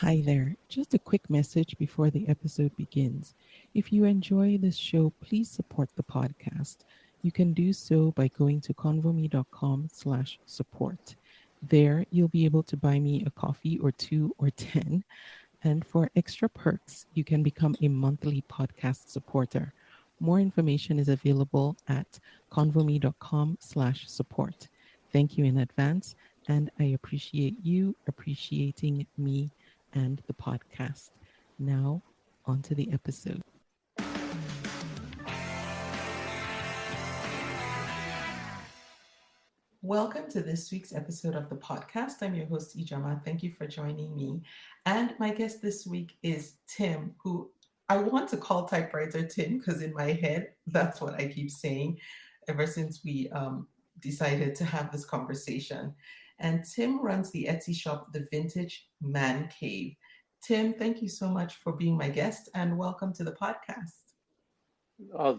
Hi there. Just a quick message before the episode begins. If you enjoy this show, please support the podcast. You can do so by going to convome.com/support. There, you'll be able to buy me a coffee or two or 10. And for extra perks, you can become a monthly podcast supporter. More information is available at convome.com/support. Thank you in advance, and I appreciate you appreciating me and the podcast. Now, on to the episode. Welcome to this week's episode of the podcast. I'm your host, Ijama. Thank you for joining me. And my guest this week is Tim, who I want to call Typewriter Tim because in my head, that's what I keep saying ever since we decided to have this conversation. And Tim runs the Etsy shop, The Vintage Man Cave. Tim, thank you so much for being my guest and welcome to the podcast.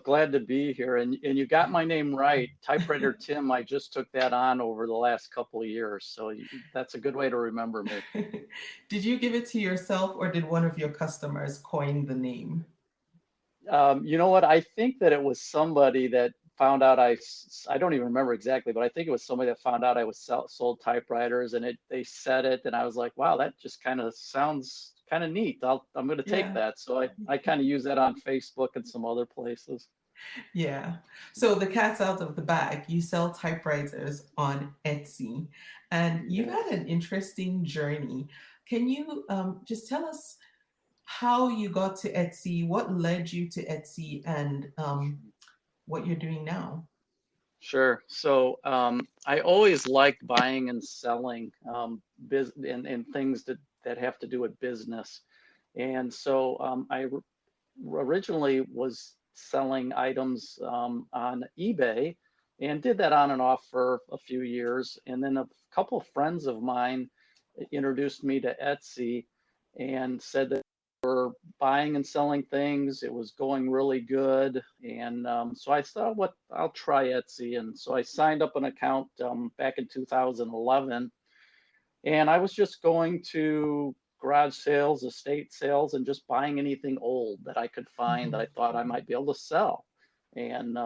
Glad to be here. And you got my name right. Typewriter Tim, I just took that on over the last couple of years. So that's a good way to remember me. Did you give it to yourself or did one of your customers coin the name? You know what? I think that it was somebody that found out I don't even remember exactly, but I think it was somebody that found out I was sold typewriters and they said it. And I was like, wow, that just kind of sounds kind of neat. I'm going to take that. So I kind of use that on Facebook and some other places. Yeah. So the cat's out of the bag. You sell typewriters on Etsy, and you've had an interesting journey. Can you just tell us how you got to Etsy, what led you to Etsy, and what you're doing now? Sure. So I always liked buying and selling and things that have to do with business. And so I originally was selling items on eBay and did that on and off for a few years. And then a couple of friends of mine introduced me to Etsy and said that were buying and selling things. It was going really good. And so I thought, I'll try Etsy. And so I signed up an account back in 2011. And I was just going to garage sales, estate sales, and just buying anything old that I could find that I thought I might be able to sell. And,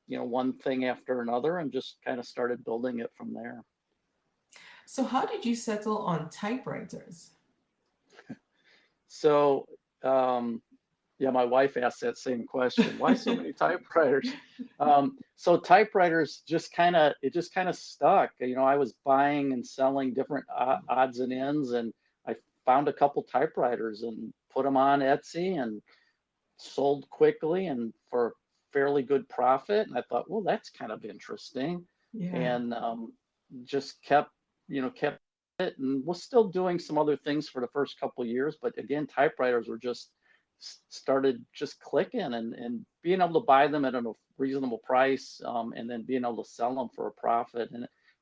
one thing after another, and just kind of started building it from there. So how did you settle on typewriters? So, my wife asked that same question. Why so many typewriters? So typewriters just kind of stuck. I was buying and selling different odds and ends, and I found a couple typewriters and put them on Etsy and sold quickly and for fairly good profit. And I thought, well, that's kind of interesting. Yeah. And just kept it, and was still doing some other things for the first couple of years. But again, typewriters were started just clicking, and being able to buy them at a reasonable price, and then being able to sell them for a profit.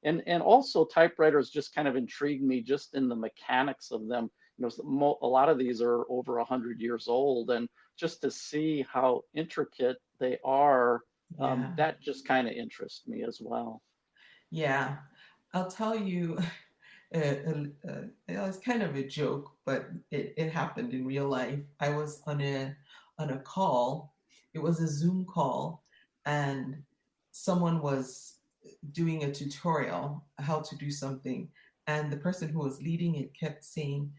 And also typewriters just kind of intrigued me just in the mechanics of them. A lot of these are over 100 years old, and just to see how intricate they are, that just kind of interests me as well. Yeah. I'll tell you, it's kind of a joke, but it happened in real life. I was on a call. It was a Zoom call, and someone was doing a tutorial how to do something, and the person who was leading it kept saying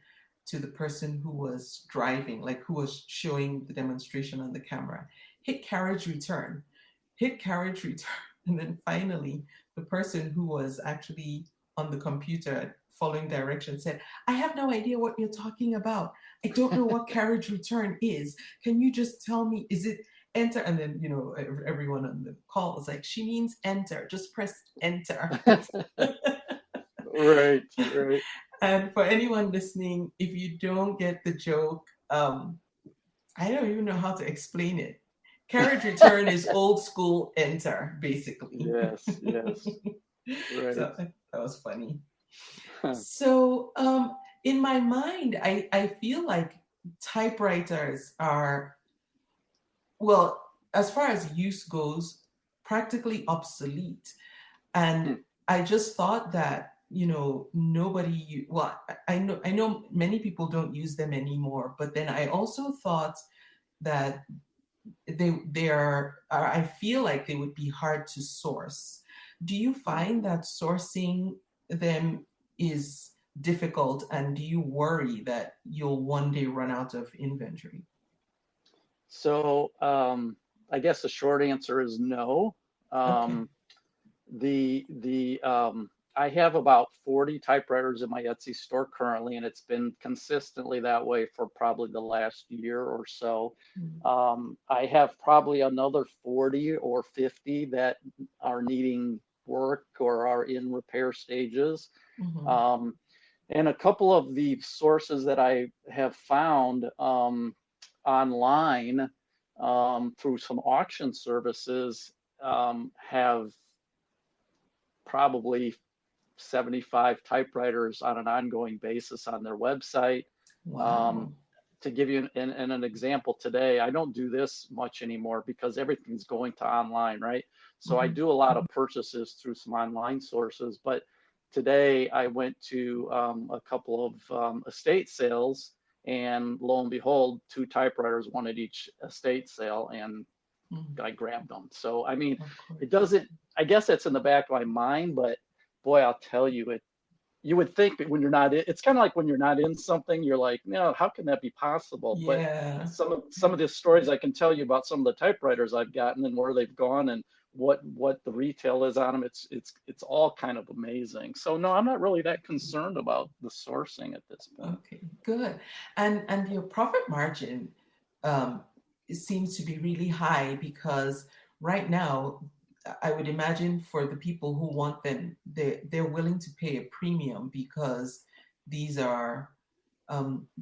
to the person who was driving, like who was showing the demonstration on the camera, hit carriage return, hit carriage return. And then finally, the person who was actually on the computer following directions said, I have no idea what you're talking about. I don't know what carriage return is. Can you just tell me, is it enter? And then, everyone on the call was like, she means enter. Just press enter. Right. And for anyone listening, if you don't get the joke, I don't even know how to explain it. Carriage return is old school enter, basically. Yes. Right. So that was funny. So in my mind, I feel like typewriters are, well, as far as use goes, practically obsolete. And I just thought that nobody, well, I know many people don't use them anymore, but then I also thought that I feel like they would be hard to source. Do you find that sourcing them is difficult, and do you worry that you'll one day run out of inventory? So I guess the short answer is no. Okay. Um, the I have about 40 typewriters in my Etsy store currently, and it's been consistently that way for probably the last year or so. Mm-hmm. I have probably another 40 or 50 that are needing work or are in repair stages. Mm-hmm. Um, and a couple of the sources that I have found online through some auction services have probably 75 typewriters on an ongoing basis on their website. Um, Wow. to give you an example today, I don't do this much anymore because everything's going to online, right? So I Mm-hmm. do a lot of purchases through some online sources. But today I went to a couple of estate sales, and lo and behold, two typewriters, one at each estate sale, and Mm-hmm. I grabbed them. So, I mean, Of it course. doesn't, I guess it's in the back of my mind, but boy, I'll tell you, you would think that when you're not in, it's kind of like when you're not in something, you're like, no, how can that be possible? But Yeah. some of the stories I can tell you about some of the typewriters I've gotten and where they've gone and what the retail is on them, it's all kind of amazing. So no, I'm not really that concerned about the sourcing at this point. Okay, good. And your profit margin um, it seems to be really high because right now, I would imagine for the people who want them, they're willing to pay a premium because these are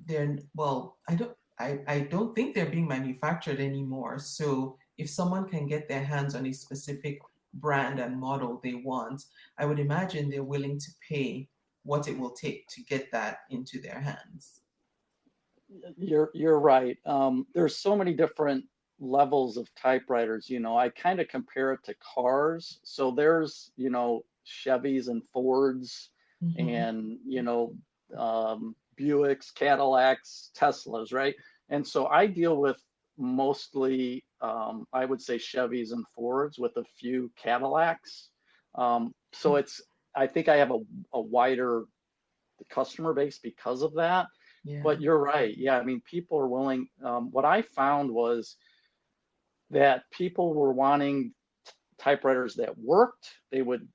they're well, I don't think they're being manufactured anymore. So if someone can get their hands on a specific brand and model they want, I would imagine they're willing to pay what it will take to get that into their hands. You're right. There's so many different levels of typewriters. I kind of compare it to cars. So there's, Chevys and Fords Mm-hmm. and, Buicks, Cadillacs, Teslas, right? And so I deal with mostly, I would say Chevys and Fords with a few Cadillacs. So Okay. I think I have a wider customer base because of that. Yeah. But you're right. Yeah, I mean, people are willing. What I found was that people were wanting typewriters that worked. They would,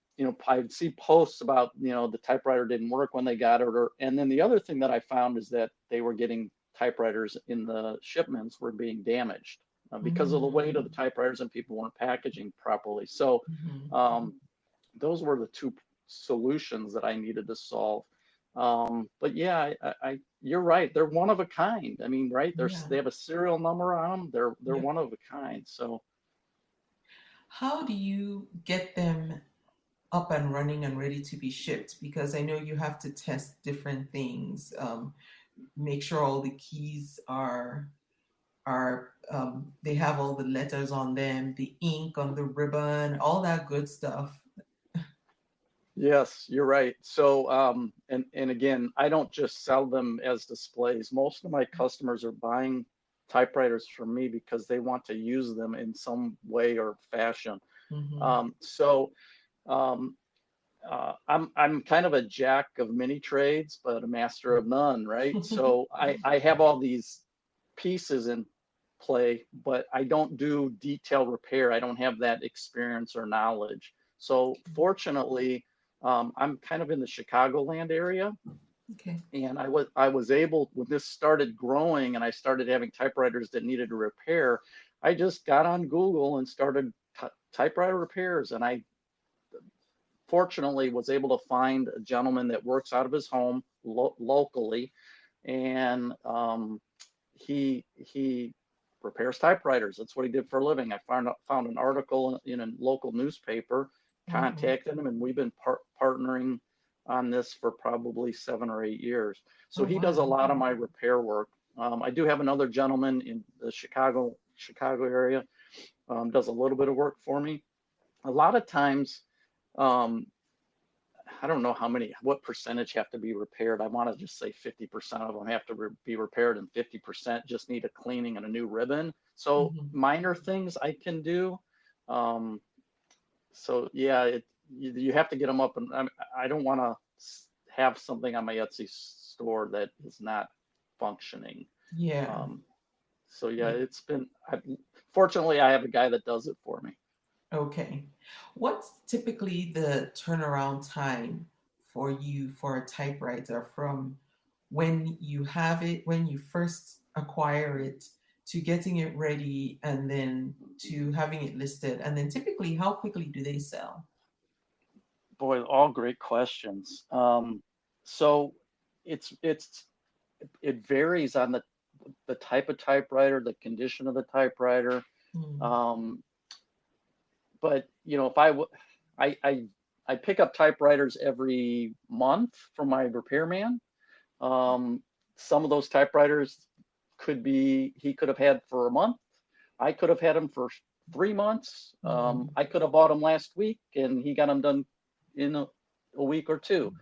I'd see posts about, the typewriter didn't work when they got it. And then the other thing that I found is that they were getting typewriters in the shipments were being damaged because of the weight of Mm-hmm. the typewriters and people weren't packaging properly. So Mm-hmm. um, those were the two solutions that I needed to solve. But yeah, you're right. They're one of a kind. I mean, right? Yeah. They have a serial number on them. They're Yep. one of a kind. So How do you get them up and running and ready to be shipped? Because I know you have to test different things, make sure all the keys are they have all the letters on them, the ink on the ribbon, all that good stuff. yes, you're right. So and again, I don't just sell them as displays. Most of my customers are buying typewriters from me because they want to use them in some way or fashion. Mm-hmm. So um, I'm kind of a jack of many trades, but a master of none, right? So I have all these pieces in play, but I don't do detail repair. I don't have that experience or knowledge. So fortunately, I'm kind of in the Chicagoland area, Okay. and I was able when this started growing and I started having typewriters that needed a repair. I just got on Google and started typewriter repairs, and I fortunately was able to find a gentleman that works out of his home locally, and he repairs typewriters. That's what he did for a living. I found an article in a local newspaper, Mm-hmm. contacted him, and we've been partnering on this for probably 7 or 8 years. So Oh, he does a wow. lot of my repair work. I do have another gentleman in the Chicago area, does a little bit of work for me. A lot of times, um, I don't know what percentage have to be repaired. I want to just say 50% of them have to be repaired, and 50% just need a cleaning and a new ribbon. So Hmm. minor things I can do. Um, so yeah, you have to get them up, and I don't want to have something on my Etsy store that is not functioning. Yeah. Um, so yeah, Yeah. fortunately I have a guy that does it for me. Okay. What's typically the turnaround time for you for a typewriter from when you have it, when you first acquire it, to getting it ready and then to having it listed? And then typically, how quickly do they sell? Boy, all great questions. So it's it varies on the type of typewriter, the condition of the typewriter. Mm, Um, but if I, I I pick up typewriters every month from my repairman. Um, some of those typewriters he could have had for a month. I could have had them for 3 months. mm, I could have bought them last week and he got them done in a week or two.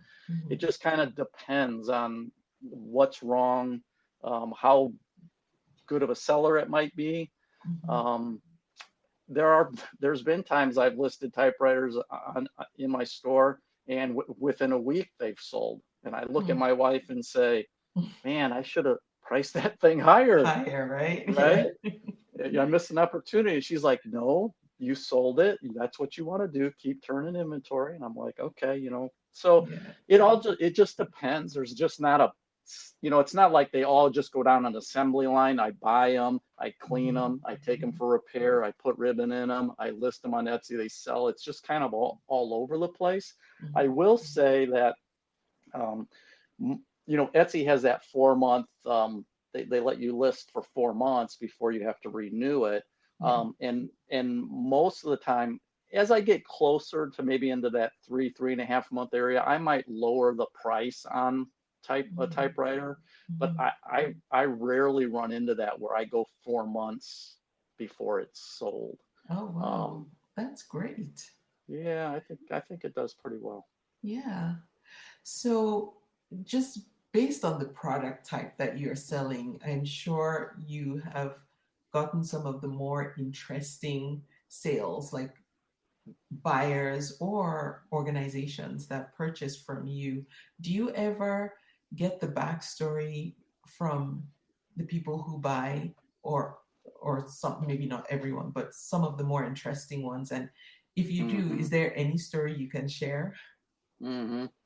It mm, just kind of depends on what's wrong, how good of a seller it might be. mm, Um, there's been times I've listed typewriters in my store, and within a week they've sold. And I look at mm. my wife and say, "Man, I should have priced that thing higher, Higher, right? Yeah. right? I missed an opportunity." And she's like, "No, you sold it. That's what you want to do. Keep turning inventory." And I'm like, "Okay." So Yeah. it just depends. There's just not it's not like they all just go down an assembly line. I buy them, I clean Mhm, them, I take them for repair, I put ribbon in them, I list them on Etsy, they sell. It's just kind of all over the place. I mhm, will say that um, Etsy has that 4 month. They let you list for 4 months before you have to renew it. yeah. And most of the time, as I get closer to maybe into that 3.5 month area, I might lower the price on a Mhm, typewriter. But mhm. I rarely run into that where I go 4 months before it's sold. Oh, wow. Um, That's great. yeah, I think it does pretty well. Yeah. So, just based on the product type that you're selling, I'm sure you have gotten some of the more interesting sales, like buyers or organizations that purchase from you. Do you ever get the backstory from the people who buy, or some, maybe not everyone, but some of the more interesting ones? And if you do, Hmm. is there any story you can share?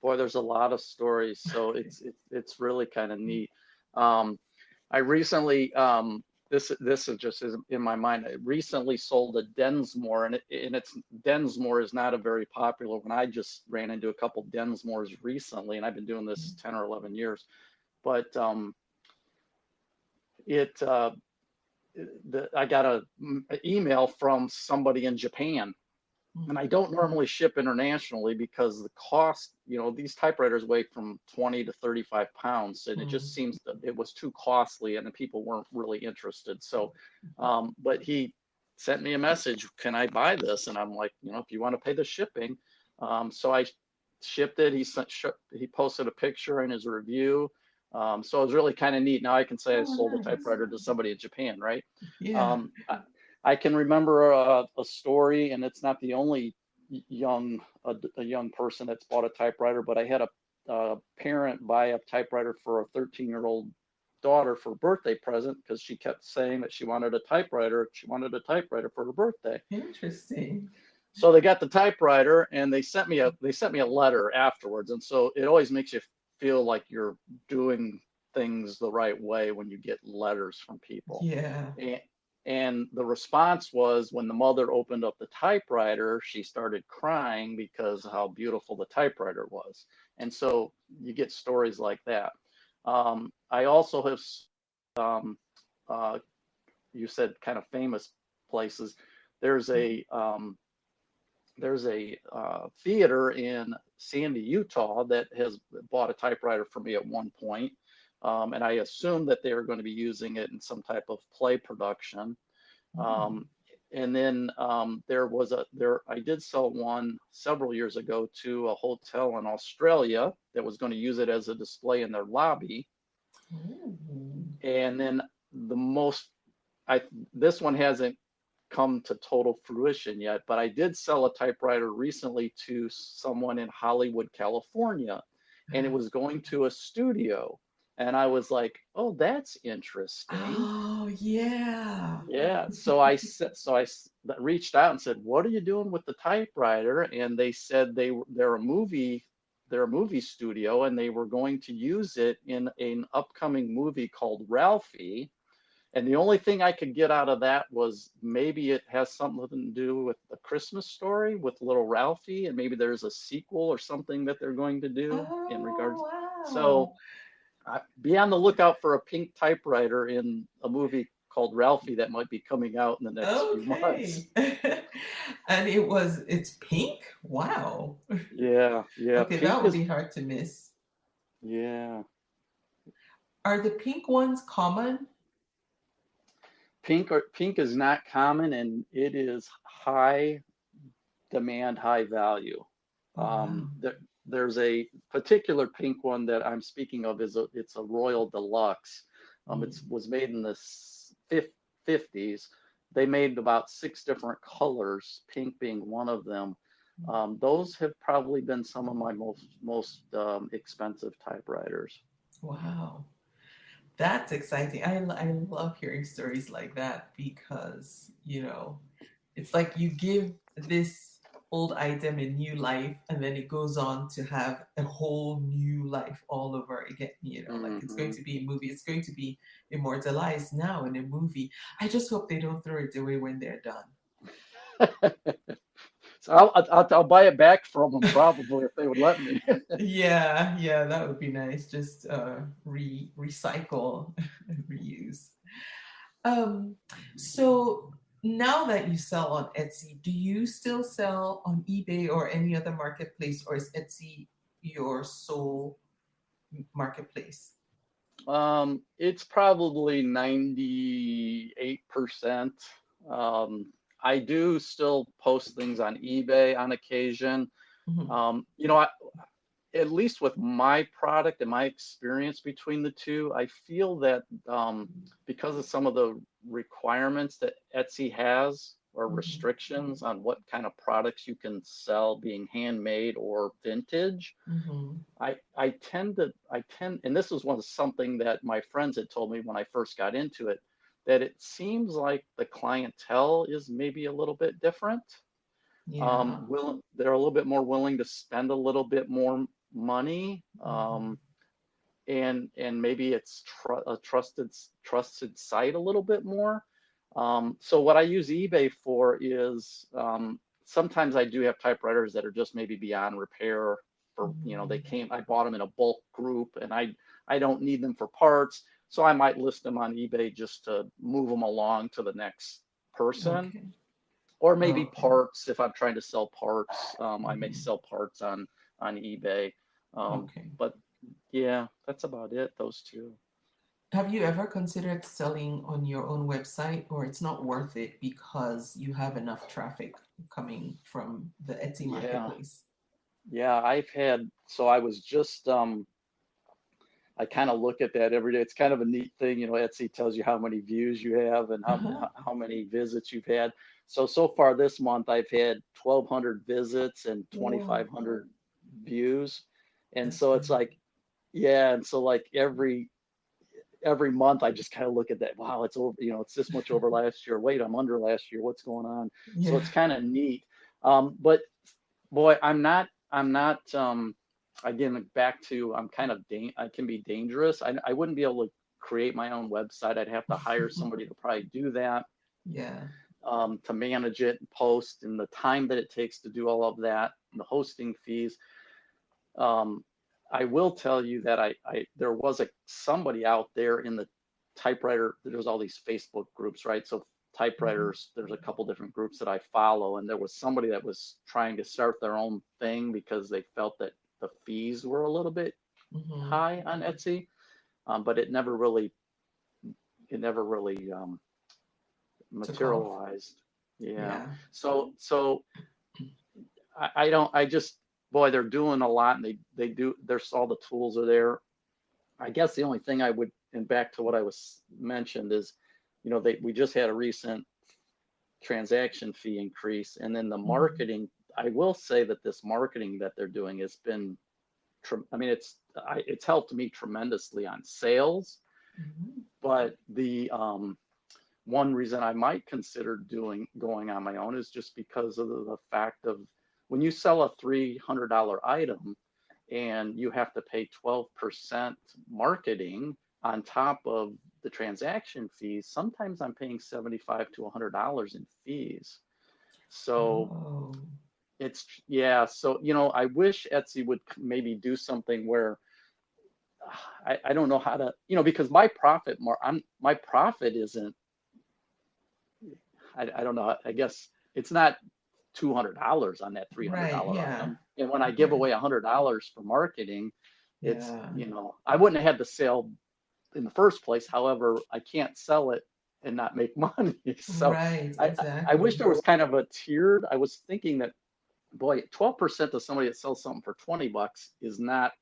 Boy, there's a lot of stories, so it's really kind of neat. Um, I recently this is just in my mind. I recently sold a Densmore, and Densmore is not a very popular one. I just ran into a couple Densmores recently, and I've been doing this 10 or 11 years. But it I got an email from somebody in Japan, and I Mm, don't normally ship internationally because the cost, these typewriters weigh from 20 to 35 pounds, and it just mm, seems that it was too costly and the people weren't really interested. So, but he sent me a message, can I buy this? And I'm like, if you want to pay the shipping. So I shipped it. He posted a picture in his review. So it was really kind of neat. Now I can say I oh, sold a nice. typewriter to somebody in Japan, right? Yeah. Um, I can remember a story, and it's not the only a young person that's bought a typewriter, but I had a parent buy a typewriter for a 13-year-old daughter for a birthday present because she kept saying that she wanted a typewriter. She wanted a typewriter for her birthday. Interesting. So they got the typewriter, and they sent me a letter afterwards. And so it always makes you feel like you're doing things the right way when you get letters from people. Yeah. And, and the response was, when the mother opened up the typewriter, she started crying because of how beautiful the typewriter was. And so you get stories like that. I also have, um, uh, you said kind of famous places. There's a um, theater in Sandy, Utah that has bought a typewriter for me at one point. And I assume that they are going to be using it in some type of play production. Mm, Um, and then I did sell one several years ago to a hotel in Australia that was going to use it as a display in their lobby. Oh. And then the most I this one hasn't come to total fruition yet, but I did sell a typewriter recently to someone in Hollywood, California, and it was going to a studio. And I was like, "Oh, that's interesting." Oh, yeah. Yeah, reached out and said, "What are you doing with the typewriter?" And they said they're a movie studio, and they were going to use it in an upcoming movie called Ralphie. And the only thing I could get out of that was maybe it has something to do with the Christmas story with little Ralphie, and maybe there's a sequel or something that they're going to do in regards. Oh, So wow. be on the lookout for a pink typewriter in a movie called Ralphie that might be coming out in the next few months. Okay. And it's pink? Wow. Yeah, yeah, Okay, that would be hard to miss. yeah, Are the pink ones common? pink is not common, and it is high demand, high value. Oh, wow. There's a particular pink one that I'm speaking of it's a Royal Deluxe. It Mm. was made in the 50s. They made about 6 different colors, pink being one of them. Those have probably been some of my most expensive typewriters. Wow. That's exciting. I love hearing stories like that because, it's like you give this old item a new life and then it goes on to have a whole new life all over again. Like it's going Hmm. to be a movie, it's going to be immortalized now in a movie. I just hope they don't throw it away when they're done. So I'll buy it back from them probably if they would let me. Yeah, yeah, that would be nice. Just recycle, reuse. Um, so now that you sell on Etsy, do you still sell on eBay or any other marketplace, or is Etsy your sole marketplace? It's probably 98%. Um, I do still post things on eBay on occasion. Mhm, You know, at least with my product and my experience between the two, I feel that because of some of the requirements that Etsy has or mhm, restrictions on what kind of products you can sell being handmade or vintage, mhm, I tend, and this was something that my friends had told me when I first got into it, that it seems like the clientele is maybe a little bit different. yeah. They're a little bit more willing to spend a little bit more money, Mhm, and maybe it's a trusted site a little bit more. So what I use eBay for is sometimes I do have typewriters that are just maybe beyond repair. For mhm. I bought them in a bulk group, and I don't need them for parts, so I might list them on eBay just to move them along to the next person. Okay. Or maybe Okay. parts if I'm trying to sell parts. I may Mhm. sell parts on eBay. Okay. But yeah, that's about it. Those two. Have you ever considered selling on your own website, or it's not worth it because you have enough traffic coming from the Etsy Yeah, marketplace? yeah. I was just I kind of look at that every day. It's kind of a neat thing, Etsy tells you how many views you have and Uh-huh. how many visits you've had. So far this month I've had 1,200 visits and Whoa, 2,500 views. And that's so it's great. like, yeah, and so like every month I just kind of look at that. Wow, it's over, it's this much over last year. Wait, I'm under last year. What's going on? So Yeah. it's kind of neat. But boy, I'm not, again, back to, I can be dangerous. I wouldn't be able to create my own website. I'd have to hire somebody to probably do that, Yeah. to manage it and post, and the time that it takes to do all of that, the hosting fees. Um, I will tell you that there was somebody out there in the typewriter. There's all these Facebook groups, right? So Mhm, typewriters, there's a couple different groups that I follow, and there was somebody that was trying to start their own thing because they felt that the fees were a little bit mhm. high on Etsy, but it never really Took off. materialized. Yeah. Yeah. So I don't, I just, boy, they're doing a lot, and they do, there's all the tools are there. I guess the only thing I would, and back to what I was mentioned is, we just had a recent transaction fee increase, and then the Mhm. marketing. I will say that this marketing that they're doing has been, I mean, it's helped me tremendously on sales, Mhm. but the one reason I might consider going on my own is just because of the fact of when you sell a $300 item and you have to pay 12% marketing on top of the transaction fees, sometimes I'm paying $75 to $100 in fees. So Oh. yeah, so I wish Etsy would maybe do something where I don't know how to, because my profit isn't, I don't know, I guess it's not $200 on that Right. $300 Yeah. item. And when I give Right. away $100 for marketing, it's, Yeah. I wouldn't have had the sale in the first place. However, I can't sell it and not make money. So Right. I wish Exactly. there was kind of a tiered. I was thinking that, boy, 12% of somebody that sells something for $20 is not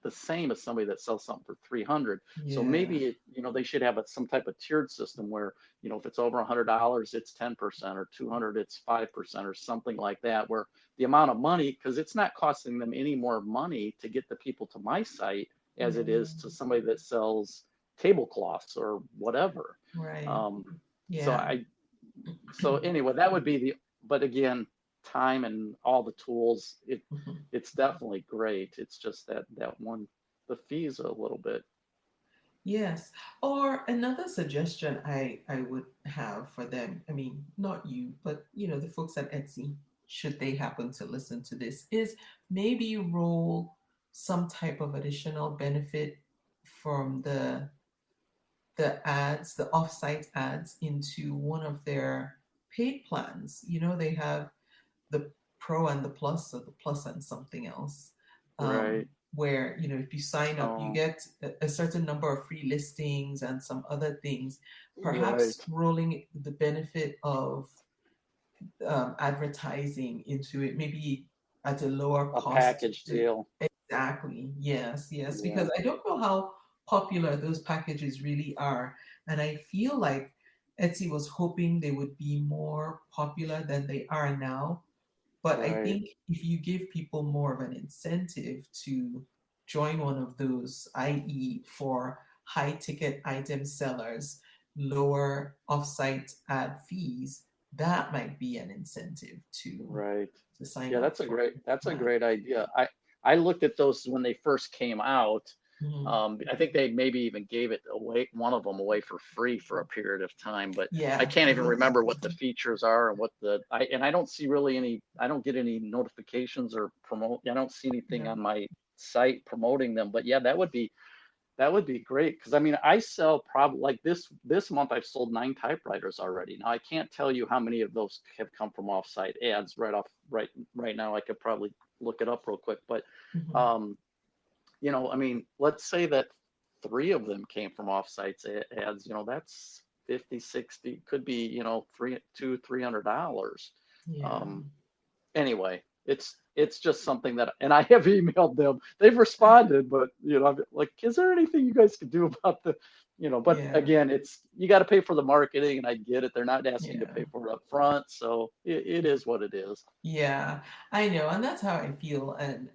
the same as somebody that sells something for 300. So Yeah. maybe they should have some type of tiered system where if it's over $100 it's 10%, or 200 it's 5%, or something like that, where the amount of money, because it's not costing them any more money to get the people to my site as it Yeah. is to somebody that sells tablecloths or whatever. Right. um, so Yeah. I so anyway, that would be but again, time and all the tools, Mhm. it's definitely great. It's just that one, the fees are a little bit. Yes. Or another suggestion I would have for them, I mean, not you, but the folks at Etsy, should they happen to listen to this, is maybe roll some type of additional benefit from the ads, the offsite ads into one of their paid plans. They have the Pro and the Plus, or the Plus and something else, Right. where if you sign up, you Oh, get a certain number of free listings and some other things. right. Perhaps rolling the benefit of advertising into it, maybe at a lower A cost. package deal. Exactly. Yes, yes. Yeah. Because I don't know how popular those packages really are. And I feel like Etsy was hoping they would be more popular than they are now. But I Right. think if you give people more of an incentive to join one of those, i.e., for high ticket item sellers, lower offsite ad fees, that might be an incentive Right. to sign Yeah, up for that's a that. great idea. I looked at those when they first came out. Mhm. I think they maybe even gave it away, one of them away for free for a period of time, but I Yeah. can't even remember what the features are and I don't see really I don't get any notifications or I don't see anything Yeah. on my site promoting them. But yeah, that would be great, because I mean, I sell probably, like, this month I've sold 9 typewriters already. Now I can't tell you how many of those have come from offsite ads right now. I could probably look it up real quick, but Mhm. um, I mean, let's say that 3 of them came from offsites ads. That's 50, 60, could be $300. Yeah. Um, anyway, it's just something that, and I have emailed them. They've responded, but I'm like, is there anything you guys could do about but Yeah. again, you got to pay for the marketing, and I get it. They're not asking to Yeah. pay for it up front, so it is what it is. Yeah. I know, and that's how I feel. And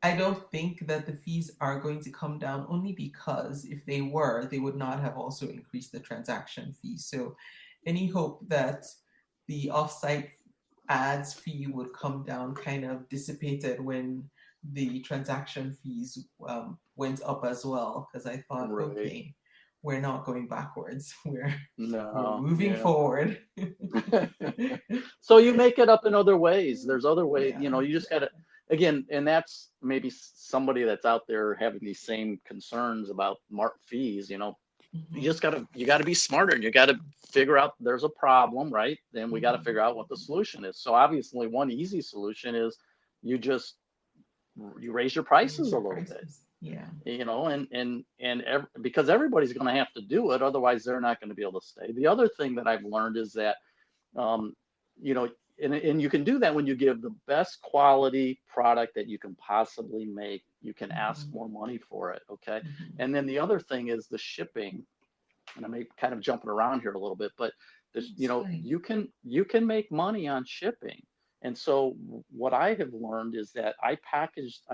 I don't think that the fees are going to come down, only because if they were, they would not have also increased the transaction fee. So any hope that the offsite ads fee would come down kind of dissipated when the transaction fees went up as well. Because I thought, Right. okay, we're not going backwards. We're No, moving yeah. forward. So you make it up in other ways. There's other ways, Yeah. you just gotta, again, and that's maybe somebody that's out there having these same concerns about fees. Mhm. You gotta be smarter, and you gotta figure out there's a problem, right? Then we gotta Mhm. figure out what the solution is. So obviously one easy solution is you just you raise your Raise prices a your little bit. prices. Yeah. Because everybody's going to have to do it, otherwise they're not going to be able to stay. The other thing that I've learned is that, um, you know, and you can do that when you give the best quality product that you can possibly make. You can ask Mm-hmm. more money for it, okay? Mm-hmm. And then the other thing is the shipping, and I may kind of jumping around here a little bit, but there's, It's fine. you can make money on shipping. And so what I have learned is that I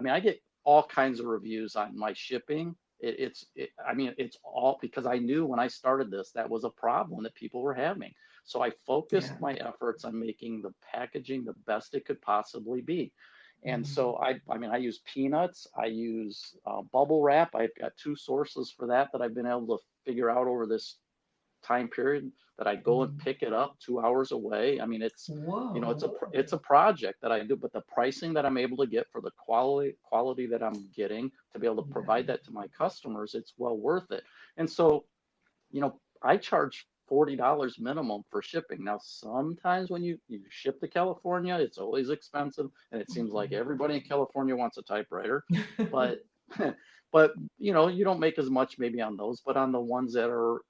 mean, I get all kinds of reviews on my shipping. I mean, it's all because I knew when I started this, that was a problem that people were having. So I focused Yeah. my efforts on making the packaging the best it could possibly be. And Mm-hmm. so I mean, I use peanuts, I use bubble wrap. I've got two sources for that I've been able to figure out over this time period, that I go and Mm-hmm. pick it up 2 hours away. I mean, Whoa. it's a project that I do, but the pricing that I'm able to get for the quality that I'm getting to be able to Yeah. provide that to my customers, it's well worth it. And so, I charge $40 minimum for shipping. Now, sometimes when you ship to California, it's always expensive, and it seems like everybody in California wants a typewriter, but but you don't make as much maybe on those, but on the ones that are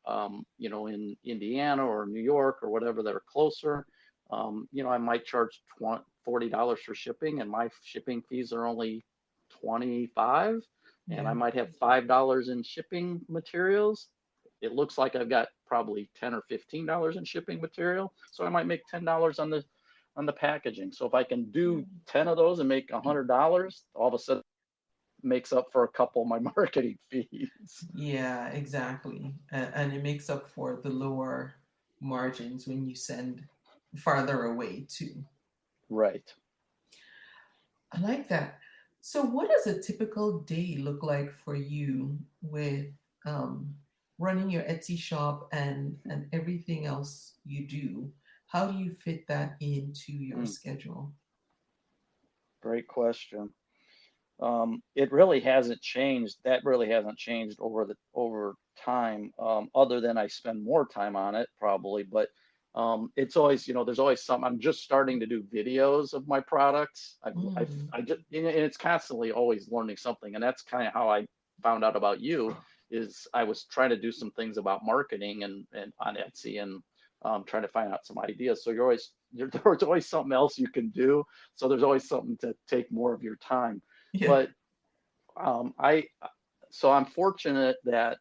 in Indiana or New York or whatever that are closer, I might charge $40 for shipping, and my shipping fees are only 25, and Yeah. I might have $5 in shipping materials. It looks like I've got probably $10 or $15 in shipping material, so I might make $10 on the packaging. So if I can do 10 of those and make $100, all of a sudden makes up for a couple of my marketing fees. Yeah, exactly. And it makes up for the lower margins when you send farther away too. Right. I like that. So, what does a typical day look like for you with um, running your Etsy shop and everything else you do? How do you fit that into your Mm, schedule? great question. It really hasn't changed. That really hasn't changed over time, other than I spend more time on it probably. But it's always, there's always some. I'm just starting to do videos of my products. Mm, I just, and it's constantly always learning something, and that's kind of how I found out about you. Is I was trying to do some things about marketing and on Etsy, and trying to find out some ideas. So there's always something else you can do. So there's always something to take more of your time. yeah. But I so I'm fortunate that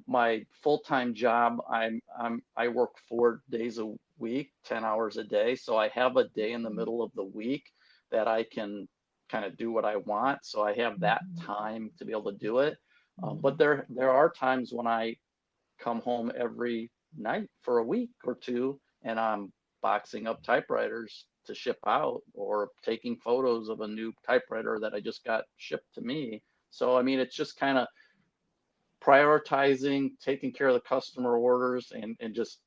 my full-time job, I work 4 days a week, 10 hours a day. So I have a day in the middle of the week that I can kind of do what I want. So I have that Mhm, time to be able to do it. But mhm, there are times when I come home every night for a week or two, and I'm boxing up typewriters to ship out, or taking photos of a new typewriter that I just got shipped to me. So I mean, it's just kind of prioritizing, taking care of the customer orders, and just,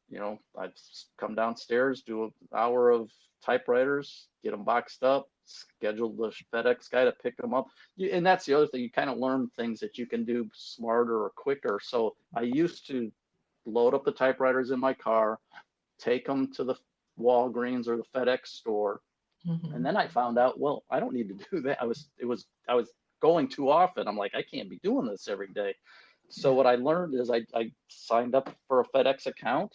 I come downstairs, do an hour of typewriters, get them boxed up, schedule the FedEx guy to pick them up. And that's the other thing, you kind of learn things that you can do smarter or quicker. So I used to load up the typewriters in my car, take them to the Walgreens or the FedEx store, and mhm. then I found out, well, I don't need to do that. I was going too often. I'm like, I can't be doing this every day. So Yeah. what I learned is I signed up for a FedEx account,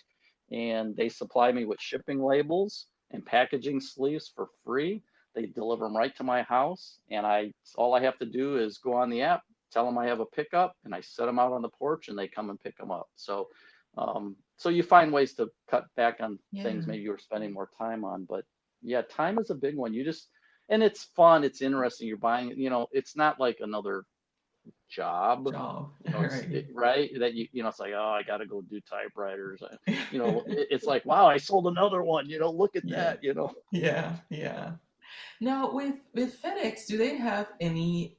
and they supply me with shipping labels and packaging sleeves for free. They deliver them right to my house, and all I have to do is go on the app, tell them I have a pickup, and I set them out on the porch, and they come and pick them up. So you find ways to cut back on things Yeah. maybe you're spending more time on. But yeah, time is a big one. And it's fun, it's interesting. You're buying, it's not like another job. Job. It's Right. right that it's like, oh, I got to go do typewriters. It's like, wow, I sold another one. Look at Yeah. that. Yeah. Yeah. Now with FedEx, do they have any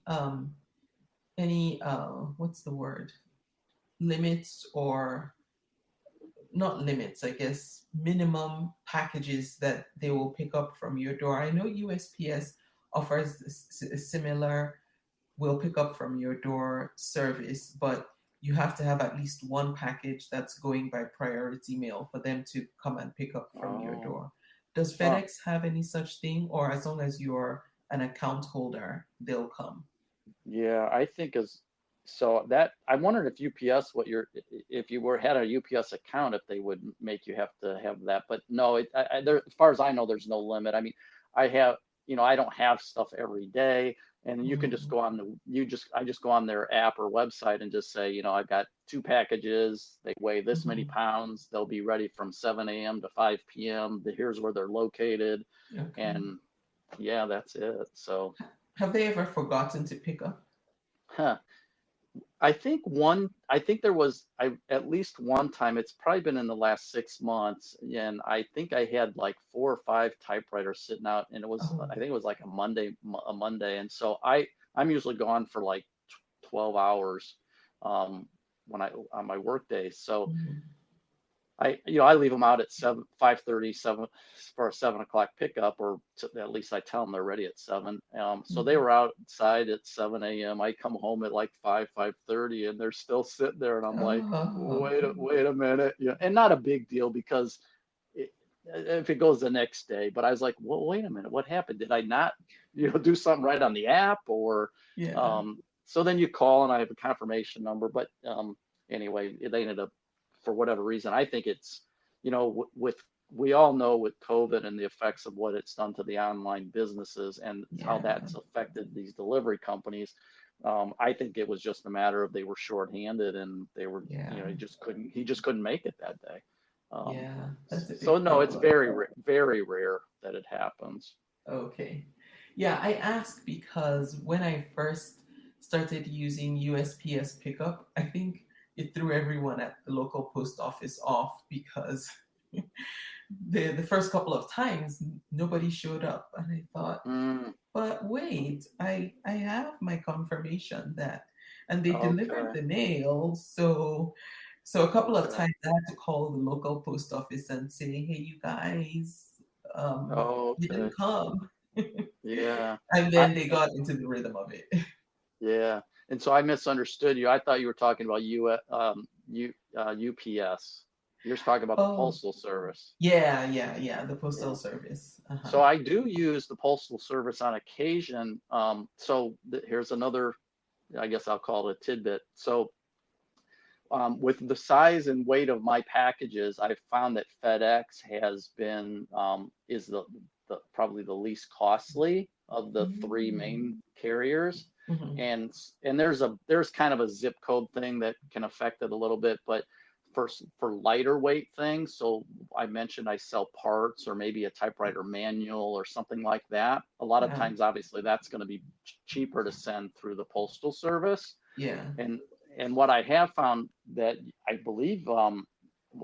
what's the word? Limits, or not limits, I guess, minimum packages that they will pick up from your door. I know USPS offers a similar will pick up from your door service, but you have to have at least one package that's going by priority mail for them to come and pick up from your Oh, door. Does huh. FedEx have any such thing, or as long as you're an account holder, they'll come? Yeah, I think is so that I wondered if UPS what your if you were had a UPS account if they would make you have to have that, but no, there, as far as I know, there's no limit. I mean, I have I don't have stuff every day, and you can just Mm, go on I just go on their app or website and just say I've got two packages, they weigh this many mhm. pounds, they'll be ready from 7 a.m. to 5 p.m. Here's where they're located, Okay. and yeah, that's it. So. Have they ever forgotten to pick up? Huh. I think there was at least one time, it's probably been in the last 6 months, and I think I had like four or five typewriters sitting out, and I Oh, think it was like a Monday. And so I'm usually gone for like 12 hours um when I on my work days. So mhm. I leave them out at 5:30, 7 for a 7 o'clock pickup, or at least I tell them they're ready at 7. So they Mhm. were outside at 7 a.m. I come home at like 5:30, and they're still sitting there, and I'm like, Oh, wait a minute, and not a big deal because it, if it goes the next day, but I was like, well, wait a minute, what happened? Did I not, do something right on the app, or, yeah, so then you call and I have a confirmation number, but anyway, they ended up for whatever reason. I think it's, with we all know with COVID and the effects of what it's done to the online businesses and how yeah, that's affected these delivery companies. I think it was just a matter of they were shorthanded and they were, yeah, he just couldn't make it that day. Um, yeah. That's a so big no, it's problem. very rare that it happens. Okay. Yeah, I ask because when I first started using USPS pickup, I think it threw everyone at the local post office off because the first couple of times nobody showed up, and I thought, Mm, but wait, I have my confirmation that, and they delivered okay, the mail. So a couple of okay, times I had to call the local post office and say, hey, you guys, you okay, didn't come. yeah. And I, then they got into the rhythm of it. yeah, and so I misunderstood you. I thought you were talking about UPS. You're talking about the Oh, Postal Service. yeah, yeah, yeah. The Yeah. postal service. Uh-huh. So I do use the Postal Service on occasion. So here's another, I guess I'll call it a tidbit. So with the size and weight of my packages, I've found that FedEx has been is probably the least costly of the three Mm. main carriers, Mhm. and there's kind of a zip code thing that can affect it a little bit, but for lighter weight things, so I mentioned I sell parts or maybe a typewriter manual or something like that. A lot of Yeah, times, obviously, that's going to be cheaper to send through the Postal Service. yeah. And what I have found that I believe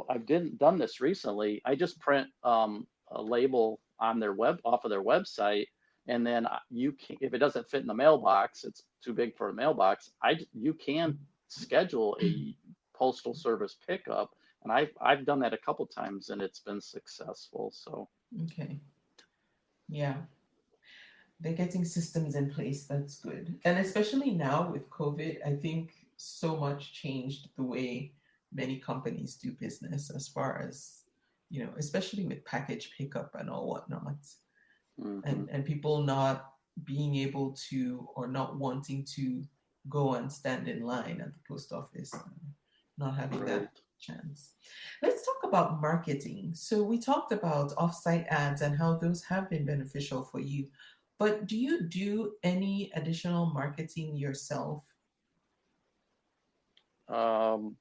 I've done this recently. I just print a label on their off of their website, and then you can, if it doesn't fit in the mailbox, it's too big for a mailbox. You can schedule a postal service pickup, and I've done that a couple times, and it's been successful. So Okay. Yeah. They're getting systems in place. That's good. And especially now with COVID, I think so much changed the way many companies do business as far as, especially with package pickup and all whatnot. mhm, And people not being able to or not wanting to go and stand in line at the post office, not having that right. chance. Let's talk about marketing. So we talked about offsite ads and how those have been beneficial for you. But do you do any additional marketing yourself? On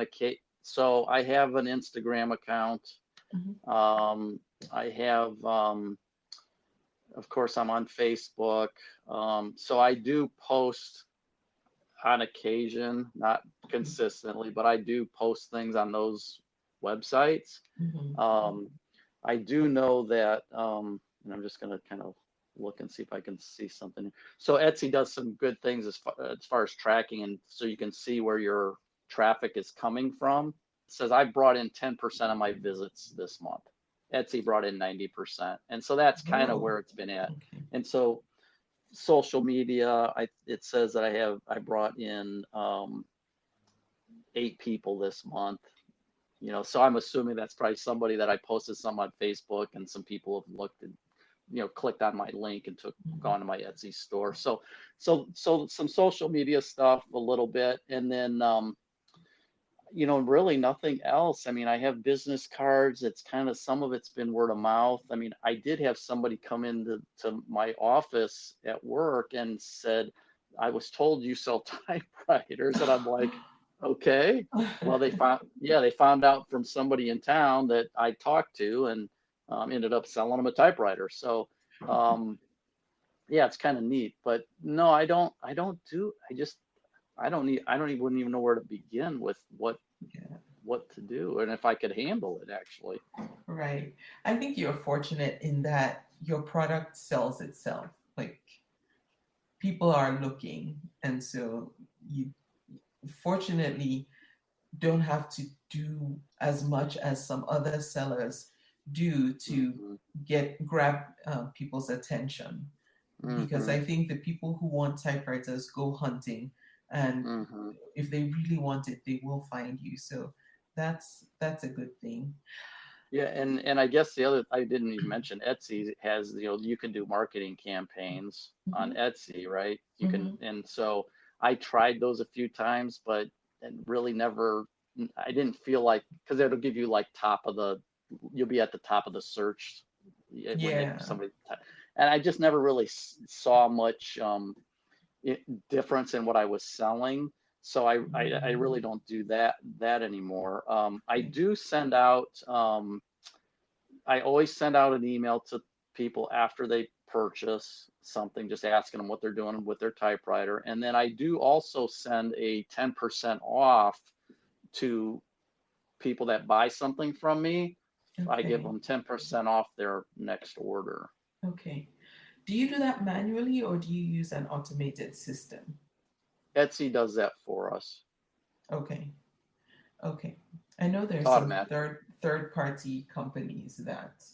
a case, so I have an Instagram account. Mhm. Um, I have, of course, I'm on Facebook. So I do post on occasion, not consistently, but I do post things on those websites. Mhm. Um, I do know that, and I'm just going to kind of look and see if I can see something. So Etsy does some good things as far as tracking, and so you can see where your traffic is coming from. It says I brought in 10% of my visits this month. Etsy brought in 90%, and so that's kind of Oh, where it's been at. okay. And so social media, it says that I brought in 8 people this month. So I'm assuming that's probably somebody that I posted some on Facebook, and some people have looked and clicked on my link and Mhm. gone to my Etsy store. So some social media stuff a little bit, and then really nothing else. I mean, I have business cards. It's kind of, some of it's been word of mouth. I mean, I did have somebody come into my office at work and said, I was told you sell typewriters. And I'm like, okay. Well, they found out from somebody in town that I talked to, and ended up selling them a typewriter. So, yeah, it's kind of neat. But no, I don't do, I just, I don't even, wouldn't even know where to begin with Yeah, what to do and if I could handle it actually. right. I think you're fortunate in that your product sells itself. Like people are looking, and so you fortunately don't have to do as much as some other sellers do to Hmm. grab people's attention, because Hmm. I think the people who want typewriters go hunting, and Hmm. if they really want it they will find you, so that's a good thing. Yeah, and I guess the other, I didn't even mention, Etsy has, you can do marketing campaigns on Hmm. Etsy, right? You can, Hmm. and so I tried those a few times, but and really never, I didn't feel like, because it'll give you like you'll be at the top of the search when Yeah. somebody, and I just never really saw much difference in what I was selling. So I really Mm. don't do that anymore. I Okay. do send out, I always send out an email to people after they purchase something, just asking them what they're doing with their typewriter. And then I do also send a 10% off to people that buy something from me. I give Okay. them 10% off their next order. Okay. Do you do that manually or do you use an automated system? Etsy does that for us. Okay. Okay. I know It's there's some automatic. third party companies that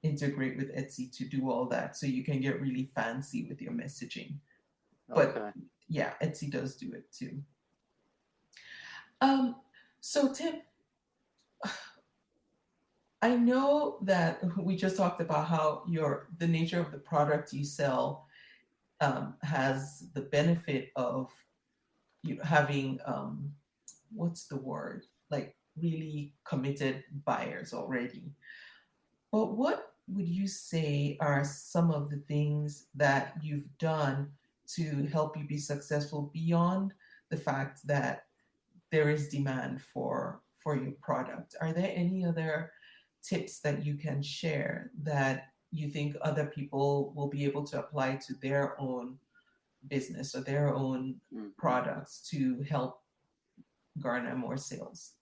integrate with Etsy to do all that, so you can get really fancy with your messaging. But Okay. yeah, Etsy does do it too. Um, so Tim, I know that we just talked about how the nature of the product you sell has the benefit of you having what's the word, like really committed buyers already. But what would you say are some of the things that you've done to help you be successful beyond the fact that there is demand for your product? Are there any other tips that you can share that you think other people will be able to apply to their own business or their own Hmm. products to help garner more sales?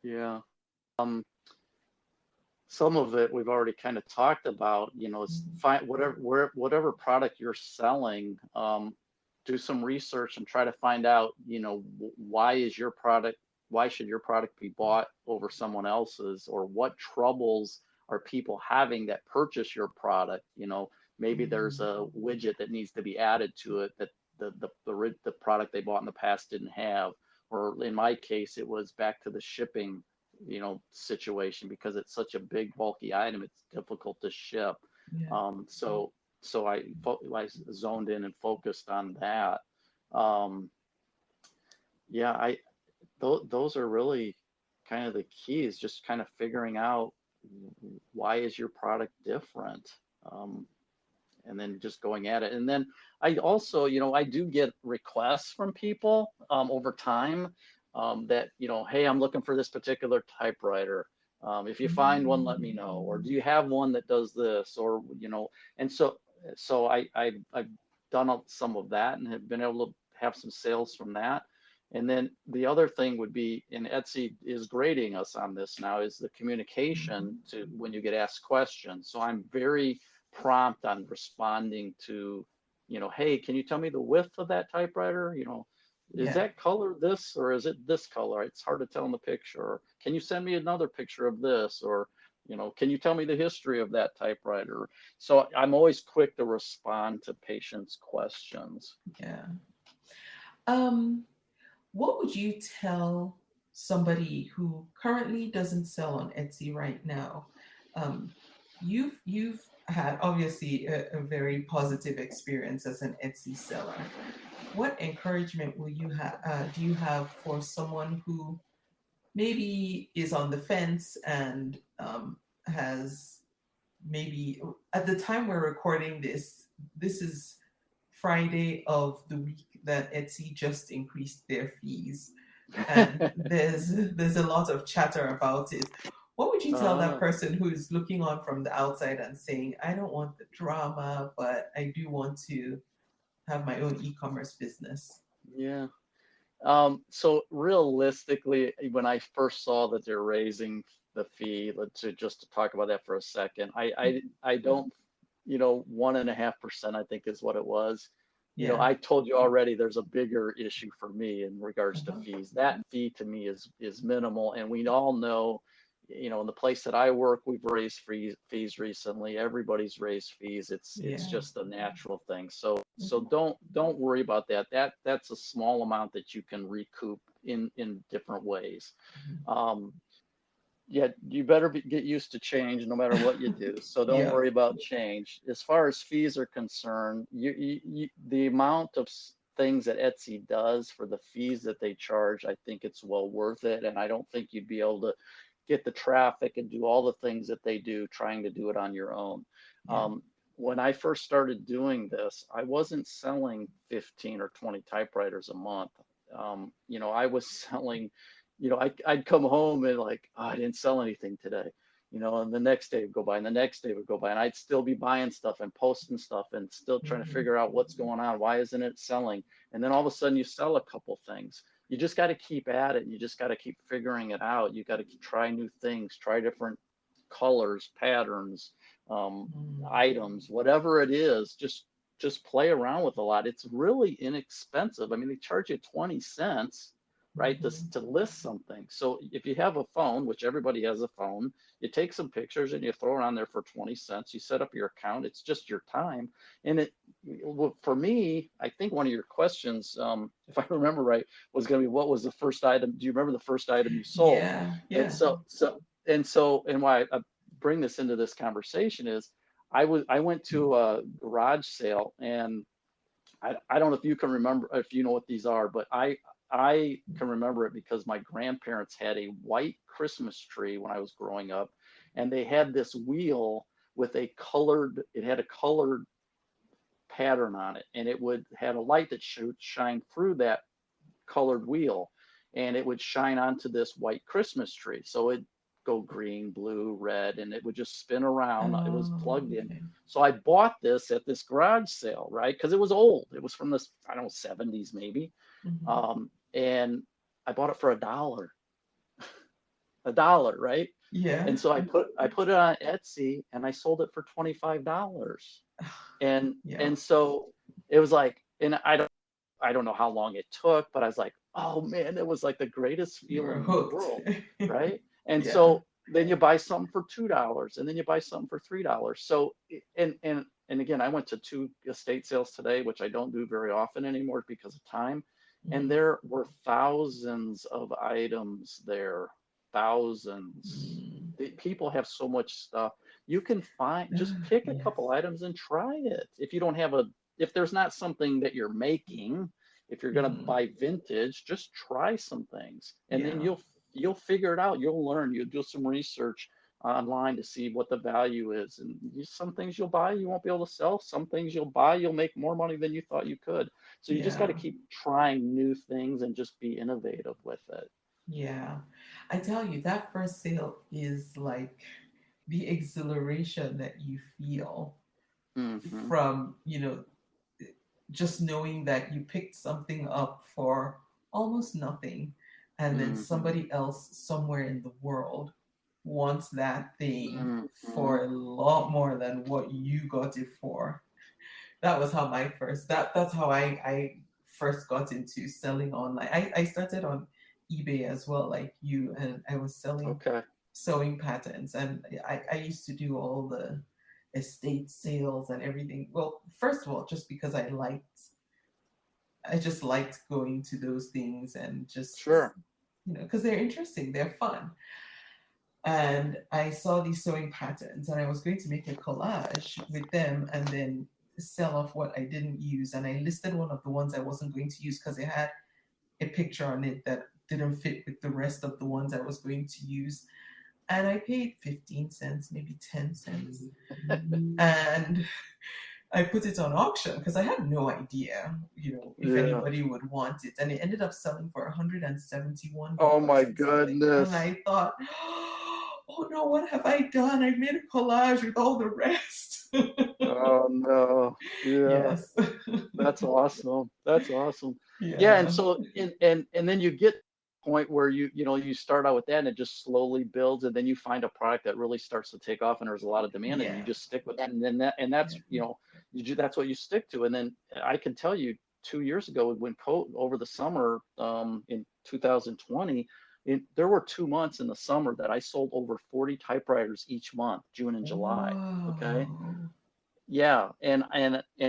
Yeah. Um, some of it we've already kind of talked about, Mhm. find whatever product you're selling, do some research and try to find out, why should your product be bought over someone else's, or what troubles are people having that purchase your product? Maybe there's Mhm. a widget that needs to be added to it that the product they bought in the past didn't have, or in my case, it was back to the shipping situation, because it's such a big bulky item, it's difficult to ship. Yeah. Um, so I zoned in and focused on that. um, yeah, those are really kind of the keys, just kind of figuring out why is your product different, um, and then just going at it. And then I also, I do get requests from people over time, that, hey, I'm looking for this particular typewriter. If you find one, let me know. Or do you have one that does this? Or, and so I've done some of that and have been able to have some sales from that. And then the other thing would be, and Etsy is grading us on this now, is the communication Mhm. to when you get asked questions. So I'm very prompt on responding to, hey, can you tell me the width of that typewriter? Is Yeah. that color this, or is it this color? It's hard to tell in the picture. Or can you send me another picture of this? Or, can you tell me the history of that typewriter? So I'm always quick to respond to patients' questions. Yeah. Um, what would you tell somebody who currently doesn't sell on Etsy right now? Um, you've had obviously a very positive experience as an Etsy seller. What encouragement will you have? Do you have for someone who maybe is on the fence and has maybe at the time we're recording this, this is Friday of the week that Etsy just increased their fees, and there's a lot of chatter about it. What would you tell that uh, person who is looking on from the outside and saying, I don't want the drama, but I do want to have my own e-commerce business? yeah. So realistically, when I first saw that they're raising the fee, just to talk about that for a second, I don't, 1.5%, I think is what it was. Yeah. I told you already there's a bigger issue for me in regards to Uh-huh. fees. That fee to me is minimal, and we all know, in the place that I work, we've raised fees recently. Everybody's raised fees. It's Yeah. just a natural thing. So Mhm. don't worry about that. That's a small amount that you can recoup in different ways. Um, yeah, you better get used to change no matter what you do. So don't Yeah. worry about change. As far as fees are concerned, the amount of things that Etsy does for the fees that they charge, I think it's well worth it. And I don't think you'd be able to get the traffic and do all the things that they do trying to do it on your own. Yeah. Um, when I first started doing this, I wasn't selling 15 or 20 typewriters a month. I was selling, I'd come home and like, oh, I didn't sell anything today, and the next day would go by and the next day would go by and I'd still be buying stuff and posting stuff and still trying to Mhm. figure out what's going on. Why isn't it selling? And then all of a sudden you sell a couple things. You just got to keep at it. You just got to keep figuring it out. You got to try new things, try different colors, patterns, Mm. items, whatever it is. Just play around with a lot. It's really inexpensive. I mean, they charge you 20 cents, right, Mhm. to list something. So if you have a phone, which everybody has a phone, you take some pictures and you throw it on there for 20 cents. You set up your account. It's just your time. And for me, I think one of your questions, if I remember right, was going to be what was the first item? Do you remember the first item you sold? Yeah. And Yeah. and why I bring this into this conversation is I went to a garage sale, and I don't know if you can remember, if you know what these are, but I can remember it because my grandparents had a white Christmas tree when I was growing up, and they had this wheel with it had a colored pattern on it, and it would had a light that should shine through that colored wheel, and it would shine onto this white Christmas tree. So it go green, blue, red, and it would just spin around. It was Oh, plugged in. okay. So I bought this at this garage sale, right? Because it was old. It was from this, I don't know, 70s maybe. Mhm. And I bought it for a dollar, right? Yeah. And so I put it on Etsy and I sold it for $25. And Yeah. so it was like, and I don't know how long it took, but I was like, oh man, it was like the greatest You were feeling in the hooked. world, right? And Yeah. so then you buy something for $2, and then you buy something for $3. So and again, I went to two estate sales today, which I don't do very often anymore because of time, and Mhm. there were thousands of items there, thousands. Mm. People have so much stuff. You can just pick a Yes. couple items and try it. If there's not something that you're making, if you're going to Mhm. buy vintage, just try some things, and then Yeah. you'll figure it out. You'll learn. You'll do some research online to see what the value is, and some things you'll buy you won't be able to sell. Some things you'll buy you'll make more money than you thought you could. So you just got to Yeah. keep trying new things and just be innovative with it. Yeah. I tell you, that first sale is like the exhilaration that you feel Hmm. from, just knowing that you picked something up for almost nothing, and then Hmm. somebody else somewhere in the world wants that thing Hmm. for a lot more than what you got it for. That was how that's how I first got into selling online. I started on eBay as well, like you, and I was selling Okay. sewing patterns, and I used to do all the estate sales and everything. Well, first of all, just because I just liked going to those things and just, Sure. because they're interesting, they're fun. and I saw these sewing patterns, and I was going to make a collage with them and then sell off what I didn't use. And I listed one of the ones I wasn't going to use because it had a picture on it that didn't fit with the rest of the ones I was going to use. And I paid 15 cents, maybe 10 cents. And I put it on auction because I had no idea, if Yeah. anybody would want it. And it ended up selling for $171 Oh my or something. And goodness. I thought, oh no, what have I done? I made a collage with all the rest. Oh no. Yeah. Yes. That's awesome. That's awesome. Yeah, and Yeah. so and then you get to the point where you start out with that and it just slowly builds and then you find a product that really starts to take off and there's a lot of demand and you Yeah. just stick with that and then that's Yeah. that's what you stick to. And then I can tell you 2 years ago when over the summer in 2020 there were 2 months in the summer that I sold over 40 typewriters each month, June and July. Okay. Wow. Yeah, and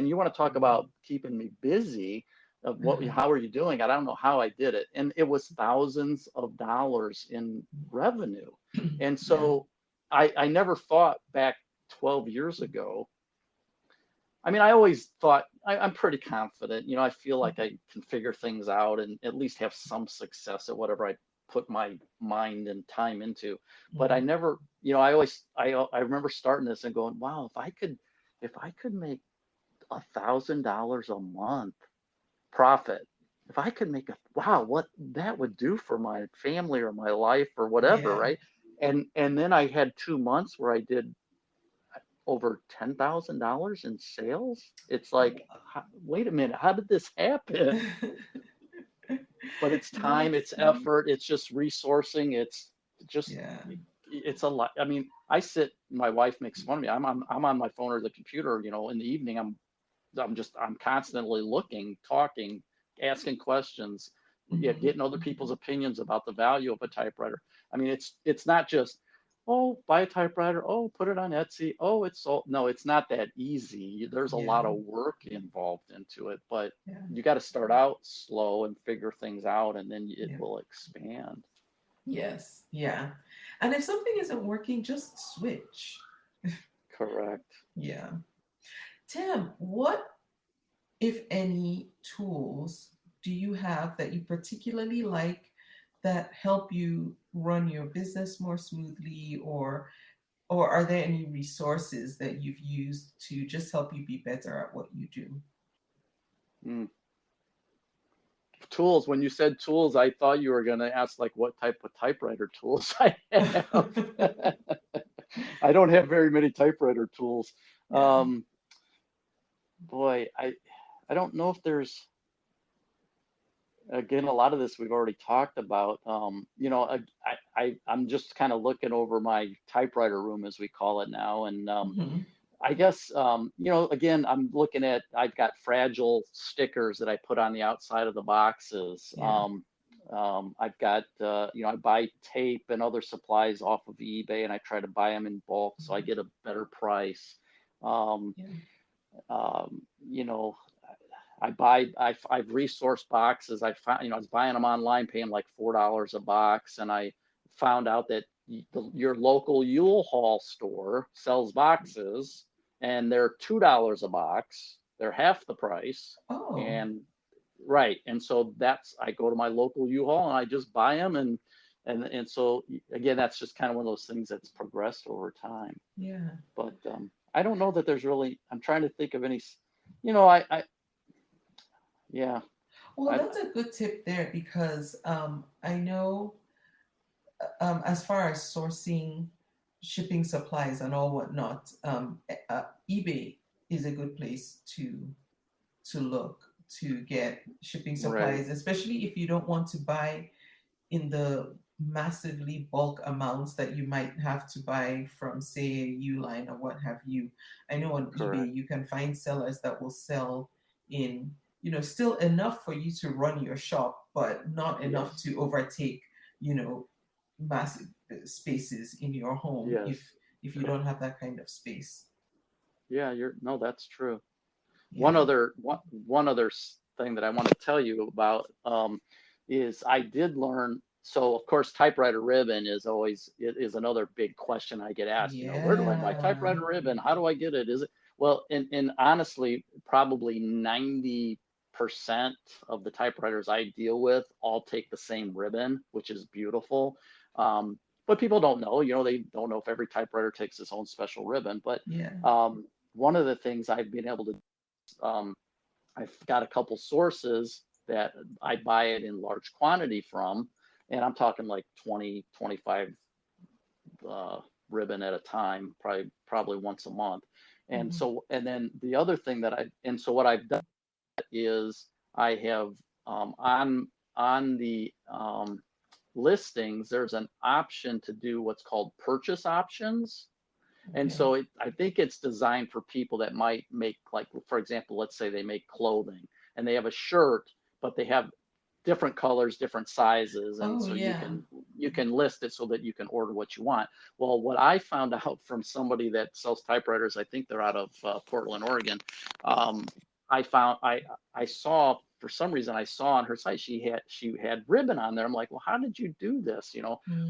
you want to talk about keeping me busy. Of Uh-huh. how are you doing? I don't know how I did it, and it was thousands of dollars in revenue. And Yeah. so I never thought back 12 years ago. I mean, I always thought I'm pretty confident. I feel like I can figure things out and at least have some success at whatever I put my mind and time into. But I Yeah. never, I remember starting this and going, wow, if I could make $1,000 a month profit, if I could make wow, what that would do for my family or my life or whatever, Yeah. right? And then I had 2 months where I did over $10,000 in sales. It's like, wait a minute, how did this happen? But it's time, That's it's true. effort, it's just resourcing, it's just Yeah. it's a lot. I mean, my wife makes fun of me. I'm on my phone or the computer, in the evening. I'm constantly looking, talking, asking questions, yeah, Mhm. getting other people's opinions about the value of a typewriter. I mean, it's not just, oh, buy a typewriter, oh, put it on Etsy, oh, it's so no, it's not that easy. There's a Yeah. lot of work involved into it, but Yeah. you got to start out slow and figure things out, and then it Yeah. will expand. Yes. Yeah. And if something isn't working, just switch. Correct. Yeah. Tim, what, if any, tools do you have that you particularly like that help you run your business more smoothly, or are there any resources that you've used to just help you be better at what you do? Mm. Tools. When you said tools, I thought you were going to ask like what type of typewriter tools I have. I don't have very many typewriter tools. Yeah. Um, boy, I don't know if there's, again, a lot of this we've already talked about. I'm just kind of looking over my typewriter room as we call it now, and Mhm. I guess, again, I've got fragile stickers that I put on the outside of the boxes. Yeah. I've got, I buy tape and other supplies off of eBay and I try to buy them in bulk so I get a better price. Um, Yeah. um, you know, I've resourced boxes. I was buying them online, paying like $4 a box. And I found out that your local U-Haul store sells boxes and they're $2 a box. They're half the price. Oh, And right. And so I go to my local U-Haul and I just buy them. And so again, that's just kind of one of those things that's progressed over time. yeah. But I don't know that there's really, I'm trying to think of any, you know, yeah, Well, I, that's a good tip there because I know, as far as sourcing shipping supplies and all whatnot, eBay is a good place to look to get shipping right, supplies, especially if you don't want to buy in the massively bulk amounts that you might have to buy from, say, a Uline or what have you. I know on correct. eBay you can find sellers that will sell in, still enough for you to run your shop, but not enough Yes, to overtake, you know, massive spaces in your home if yes. you don't have that kind of space. Yeah, no, that's true. One Yeah. other thing that I want to tell you about is I did learn So of course, typewriter ribbon is another big question I get asked. Where do I buy Yeah. typewriter ribbon? How do I get it? Is it well? And honestly, probably 90% of the typewriters I deal with all take the same ribbon, which is beautiful. But people don't know. They don't know if every typewriter takes its own special ribbon. But Yeah. one of the things I've been able to um, I've got a couple sources that I buy it in large quantity from, and I'm talking like 20, 25 ribbon at a time, probably once a month. And Mhm. so, and then the other thing so what I've done is I have on the listings, there's an option to do what's called purchase options. And Okay. so I think it's designed for people that might make, like, for example, let's say they make clothing and they have a shirt, but they have different colors, different sizes. And Oh, so you yeah. can, you can list it so that you can order what you want. Well, what I found out from somebody that sells typewriters, I think they're out of Portland, Oregon. Um, I saw, for some reason I saw on her site, she had ribbon on there. I'm like, well, how did you do this?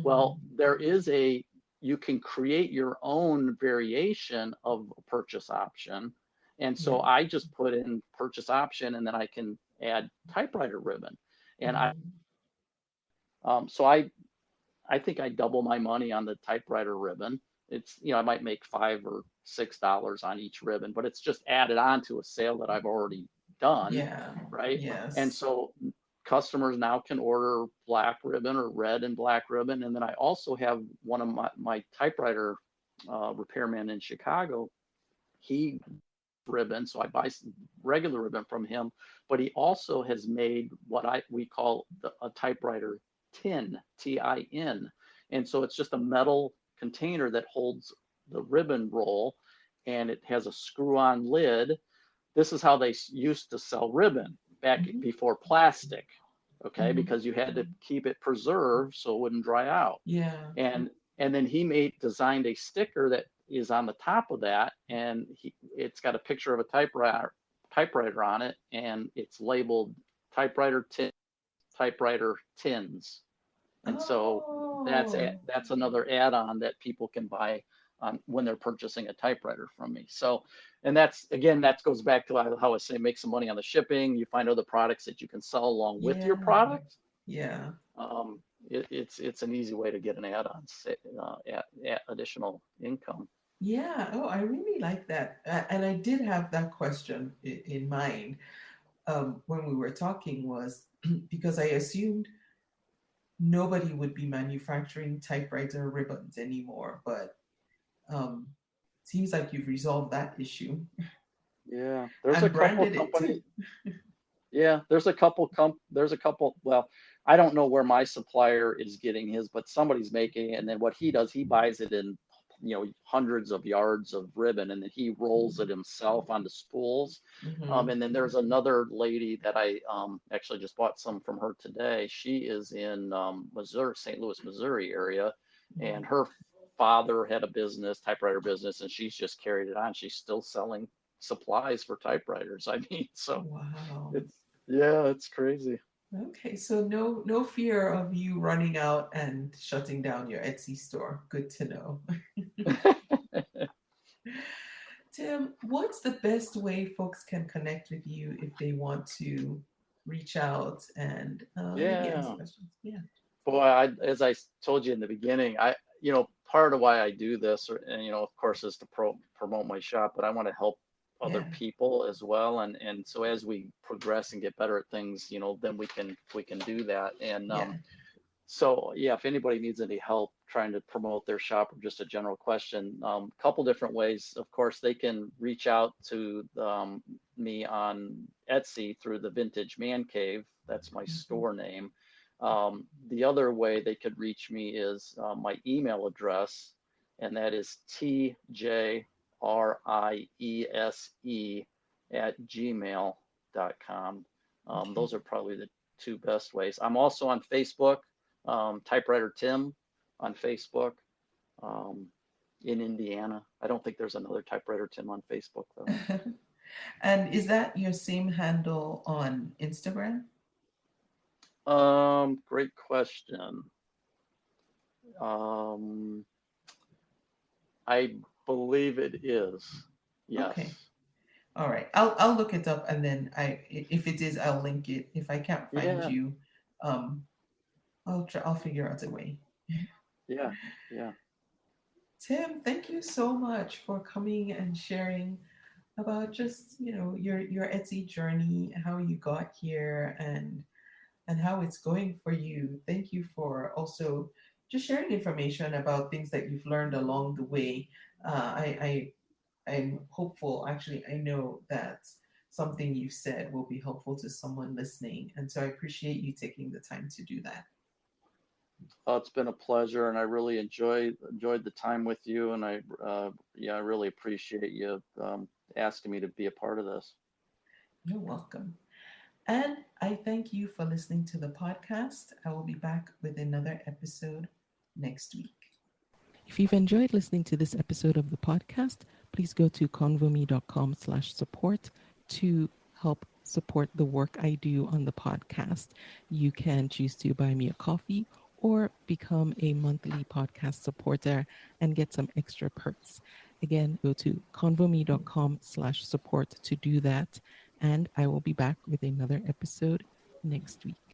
Well, Mm. you can create your own variation of a purchase option. And Yeah. so I just put in purchase option and then I can add typewriter ribbon. And Mm. so I think I double my money on the typewriter ribbon. I might make $5 or $6 on each ribbon, but it's just added on to a sale that I've already done, Yeah. right? And Yes. so customers now can order black ribbon or red and black ribbon. And then I also have one of my typewriter repairman in Chicago. He ribbon, so I buy some regular ribbon from him, but he also has made what we call a typewriter tin, TIN. And so it's just a metal container that holds the ribbon roll, and it has a screw-on lid. This is how they used to sell ribbon back Hmm. before plastic, okay, Hmm. because you had to keep it preserved so it wouldn't dry out. Yeah. And then he designed a sticker that is on the top of that, and it's got a picture of a typewriter on it, and it's labeled typewriter tin, typewriter tins. And so Oh, that's another add-on that people can buy when they're purchasing a typewriter from me. So, and that goes back to how I say make some money on the shipping. You find other products that you can sell along with yeah. your product. Yeah. It's an easy way to get an add-on, additional income. Yeah. Oh, I really like that. And I did have that question in mind when we were talking was because I assumed nobody would be manufacturing typewriter ribbons anymore, but um, seems like you've resolved that issue Yeah, there's a and couple branded it companies. too. Yeah, there's a couple. Well, I don't know where my supplier is getting his, but somebody's making it. And then what he does, he buys it in, hundreds of yards of ribbon, and then he rolls it himself onto spools. Mm-hmm. And then there's another lady that I actually just bought some from her today. She is in Missouri, St. Louis, Missouri area, and her father had a business, typewriter business, and she's just carried it on. She's still selling supplies for typewriters. I mean, so Wow. it's yeah, it's crazy. Okay, so no fear of you running out and shutting down your Etsy store. Good to know. Tim, what's the best way folks can connect with you if they want to reach out and maybe ask Yeah. questions? Yeah. Boy, as I told you in the beginning, part of why I do this, and of course, is to promote my shop, but I want to help other Yeah. people as well, and so as we progress and get better at things, then we can do that. And Yeah. so yeah, if anybody needs any help trying to promote their shop or just a general question, couple different ways. Of course, they can reach out to me on Etsy through the Vintage Man Cave. That's my Mhm. store name. The other way they could reach me is my email address, and that is tjriese@gmail.com. Okay. Those are probably the two best ways. I'm also on Facebook, Typewriter Tim on Facebook, um, in Indiana. I don't think there's another Typewriter Tim on Facebook though. And is that your same handle on Instagram? Great question. Um, I believe it is. Okay. Yes. All right. I'll look it up, and then if it is, I'll link it. If I can't find Yeah. you, um I'll figure out a way. Yeah. Yeah. Tim, thank you so much for coming and sharing about just, your Etsy journey, how you got here, and how it's going for you. Thank you for also just sharing information about things that you've learned along the way. I'm hopeful, actually, I know that something you've said will be helpful to someone listening. And so I appreciate you taking the time to do that. Oh, it's been a pleasure, and I really enjoyed the time with you. And yeah, I really appreciate you asking me to be a part of this. You're welcome. And I thank you for listening to the podcast. I will be back with another episode next week. If you've enjoyed listening to this episode of the podcast, please go to convome.com/support to help support the work I do on the podcast. You can choose to buy me a coffee or become a monthly podcast supporter and get some extra perks. Again, go to convome.com/support to do that. And I will be back with another episode next week.